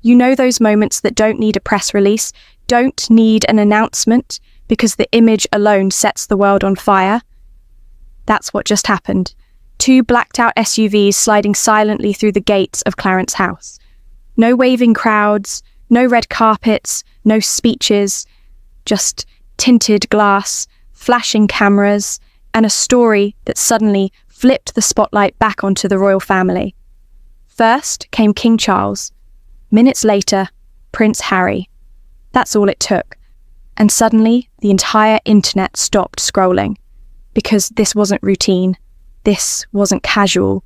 You know those moments that don't need a press release, don't need an announcement, because the image alone sets the world on fire? That's what just happened. 2 blacked-out SUVs sliding silently through the gates of Clarence House. No waving crowds, no red carpets, no speeches, just tinted glass, flashing cameras, and a story that suddenly flipped the spotlight back onto the royal family. First came King Charles. Minutes later, Prince Harry. That's all it took. And suddenly, the entire internet stopped scrolling. Because this wasn't routine. This wasn't casual.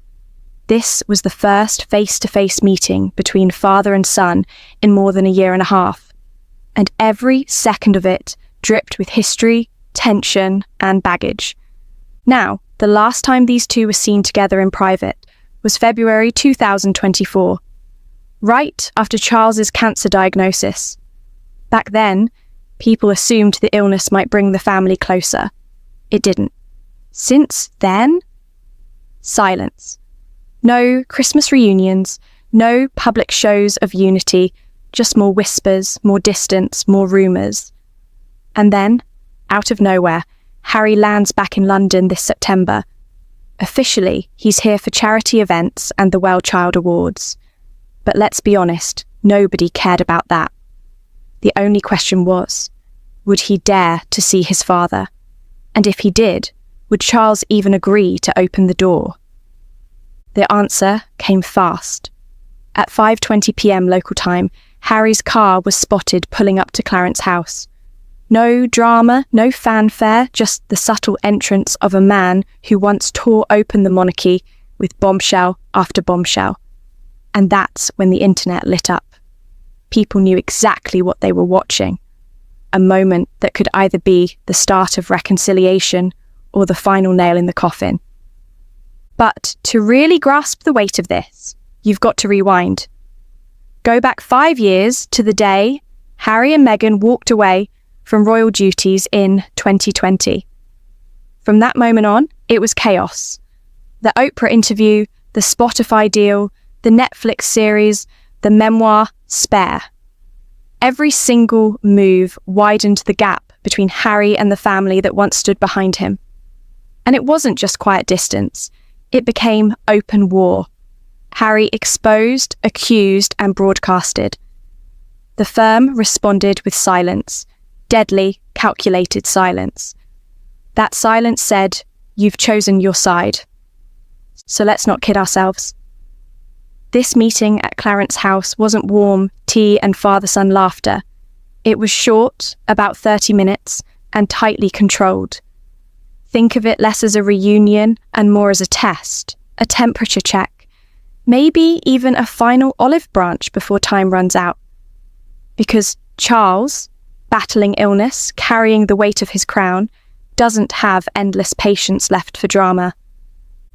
This was the first face-to-face meeting between father and son in more than a year and a half. And every second of it dripped with history, tension, and baggage. Now, the last time these two were seen together in private was February 2024, right after Charles's cancer diagnosis. Back then, people assumed the illness might bring the family closer. It didn't. Since then, silence. No Christmas reunions, no public shows of unity, just more whispers, more distance, more rumours. And then, out of nowhere, Harry lands back in London this September. Officially, he's here for charity events and the Well Child Awards. But let's be honest, nobody cared about that. The only question was, would he dare to see his father? And if he did, would Charles even agree to open the door? The answer came fast. At 5:20 p.m. local time, Harry's car was spotted pulling up to Clarence House. No drama, no fanfare, just the subtle entrance of a man who once tore open the monarchy with bombshell after bombshell. And that's when the internet lit up. People knew exactly what they were watching. A moment that could either be the start of reconciliation or the final nail in the coffin. But to really grasp the weight of this, you've got to rewind. Go back 5 years to the day Harry and Meghan walked away from royal duties in 2020. From that moment on, it was chaos. The Oprah interview, the Spotify deal, the Netflix series, the memoir Spare. Every single move widened the gap between Harry and the family that once stood behind him. And it wasn't just quiet distance. It became open war. Harry exposed, accused, and broadcasted. The firm responded with silence. Deadly, calculated silence. That silence said, "You've chosen your side." So let's not kid ourselves. This meeting at Clarence House wasn't warm tea and father-son laughter. It was short, about 30 minutes, and tightly controlled. Think of it less as a reunion and more as a test, a temperature check, maybe even a final olive branch before time runs out. Because Charles, battling illness, carrying the weight of his crown, doesn't have endless patience left for drama.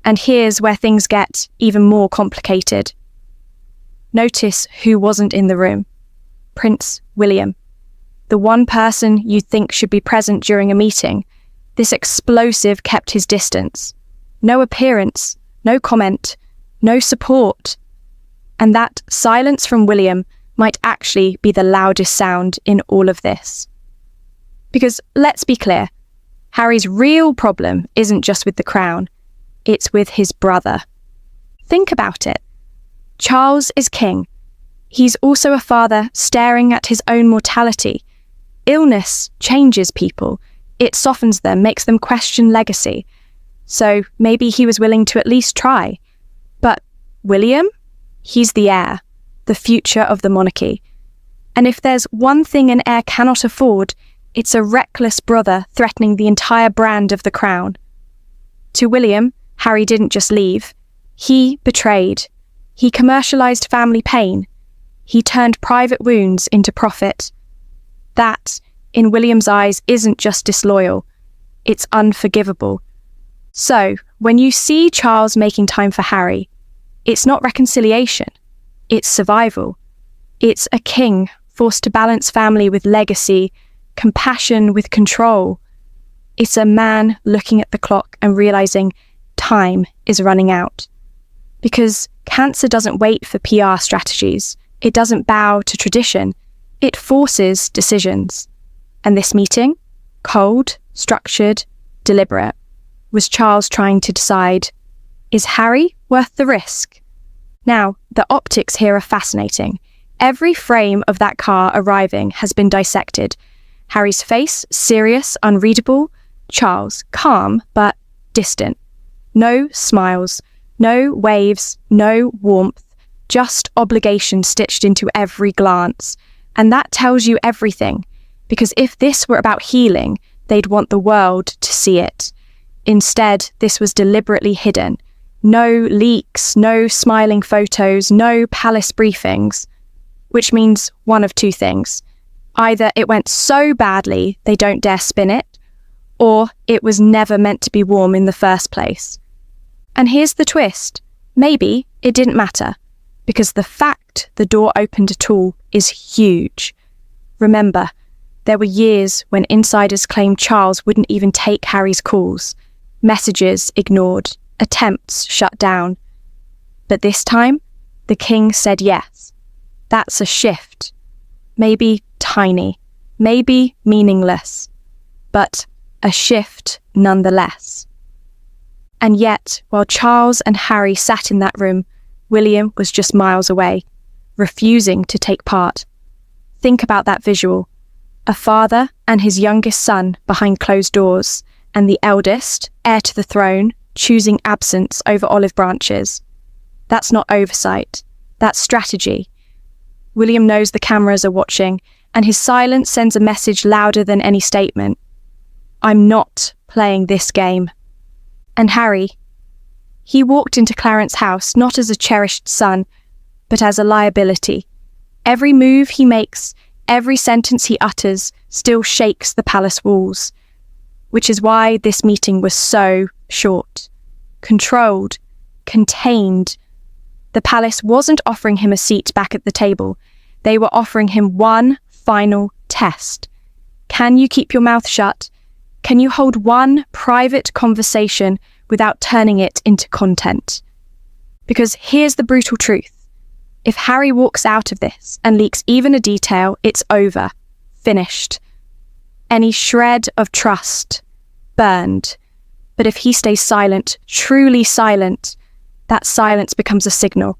And here's where things get even more complicated. Notice who wasn't in the room. Prince William. The one person you'd think should be present during a meeting. This explosive kept his distance. No appearance, no comment, no support. And that silence from William might actually be the loudest sound in all of this. Because let's be clear, Harry's real problem isn't just with the crown, it's with his brother. Think about it. Charles is king. He's also a father staring at his own mortality. Illness changes people. It softens them, makes them question legacy. So maybe he was willing to at least try. But William? He's the heir. The future of the monarchy. And if there's one thing an heir cannot afford, it's a reckless brother threatening the entire brand of the crown. To William, Harry didn't just leave. He betrayed. He commercialised family pain. He turned private wounds into profit. That, in William's eyes, isn't just disloyal. It's unforgivable. So, when you see Charles making time for Harry, it's not reconciliation. It's survival. It's a king forced to balance family with legacy, compassion with control. It's a man looking at the clock and realising time is running out. Because cancer doesn't wait for PR strategies. It doesn't bow to tradition. It forces decisions. And this meeting, cold, structured, deliberate, was Charles trying to decide, is Harry worth the risk? Now, the optics here are fascinating. Every frame of that car arriving has been dissected. Harry's face, serious, unreadable. Charles, calm, but distant. No smiles, no waves, no warmth, just obligation stitched into every glance. And that tells you everything, because if this were about healing, they'd want the world to see it. Instead, this was deliberately hidden. No leaks, no smiling photos, no palace briefings, which means one of two things. Either it went so badly they don't dare spin it, or it was never meant to be warm in the first place. And here's the twist. Maybe it didn't matter, because the fact the door opened at all is huge. Remember, there were years when insiders claimed Charles wouldn't even take Harry's calls, messages ignored, attempts shut down. But this time, the king said yes. That's a shift. Maybe tiny, maybe meaningless, but a shift nonetheless. And yet, while Charles and Harry sat in that room, William was just miles away, refusing to take part. Think about that visual. A father and his youngest son behind closed doors, and the eldest, heir to the throne, choosing absence over olive branches. That's not oversight. That's strategy. William knows the cameras are watching, and his silence sends a message louder than any statement. I'm not playing this game. And Harry, he walked into Clarence House not as a cherished son, but as a liability. Every move he makes, every sentence he utters, still shakes the palace walls. Which is why this meeting was so short. Controlled, contained. The palace wasn't offering him a seat back at the table. They were offering him one final test. Can you keep your mouth shut? Can you hold one private conversation without turning it into content? Because here's the brutal truth. If Harry walks out of this and leaks even a detail, it's over. Finished. Any shred of trust, burned. But if he stays silent, truly silent, that silence becomes a signal.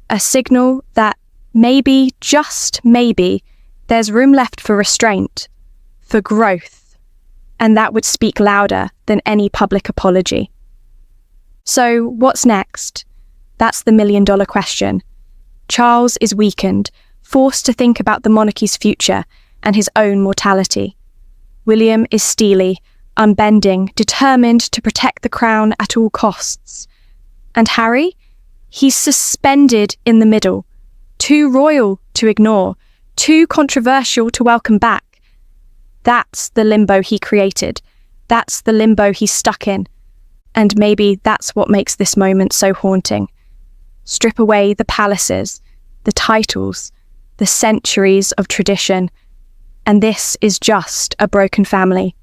A signal that maybe, just maybe, there's room left for restraint, for growth, and that would speak louder than any public apology. So, what's next? That's the million-dollar question. Charles is weakened, forced to think about the monarchy's future and his own mortality. William is steely, unbending, determined to protect the crown at all costs. And Harry? He's suspended in the middle, too royal to ignore, too controversial to welcome back. That's the limbo he created. That's the limbo he's stuck in. And maybe that's what makes this moment so haunting. Strip away the palaces, the titles, the centuries of tradition, and this is just a broken family.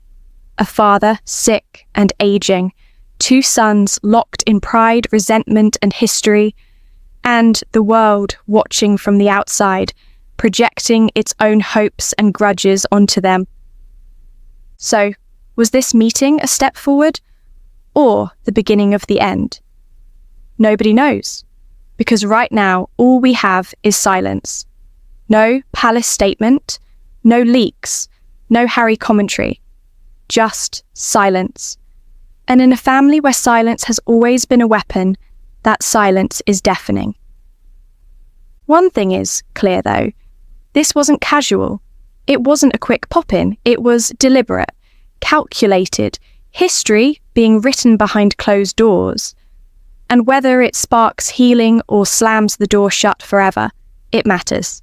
A father sick and aging, two sons locked in pride, resentment, and history, and the world watching from the outside, projecting its own hopes and grudges onto them. So, was this meeting a step forward, or the beginning of the end? Nobody knows, because right now all we have is silence. No palace statement, no leaks, no Harry commentary, just silence. And in a family where silence has always been a weapon, that silence is deafening. One thing is clear though, this wasn't casual. It wasn't a quick pop-in, it was deliberate, calculated, history being written behind closed doors. And whether it sparks healing or slams the door shut forever, it matters.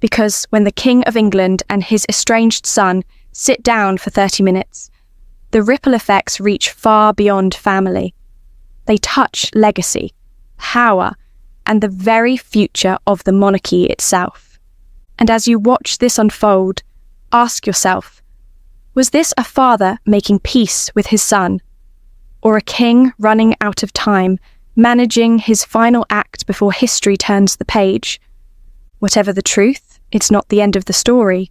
Because when the King of England and his estranged son sit down for 30 minutes, the ripple effects reach far beyond family. They touch legacy, power, and the very future of the monarchy itself. And as you watch this unfold, ask yourself, was this a father making peace with his son? Or a king running out of time, managing his final act before history turns the page? Whatever the truth, it's not the end of the story.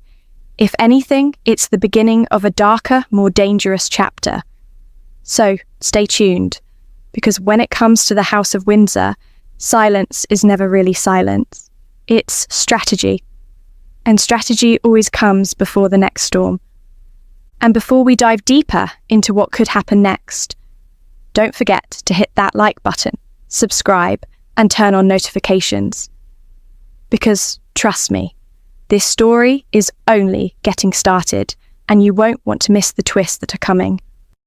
If anything, it's the beginning of a darker, more dangerous chapter. So, stay tuned, because when it comes to the House of Windsor, silence is never really silence. It's strategy. And strategy always comes before the next storm. And before we dive deeper into what could happen next, don't forget to hit that like button, subscribe, and turn on notifications. Because, trust me, this story is only getting started, and you won't want to miss the twists that are coming.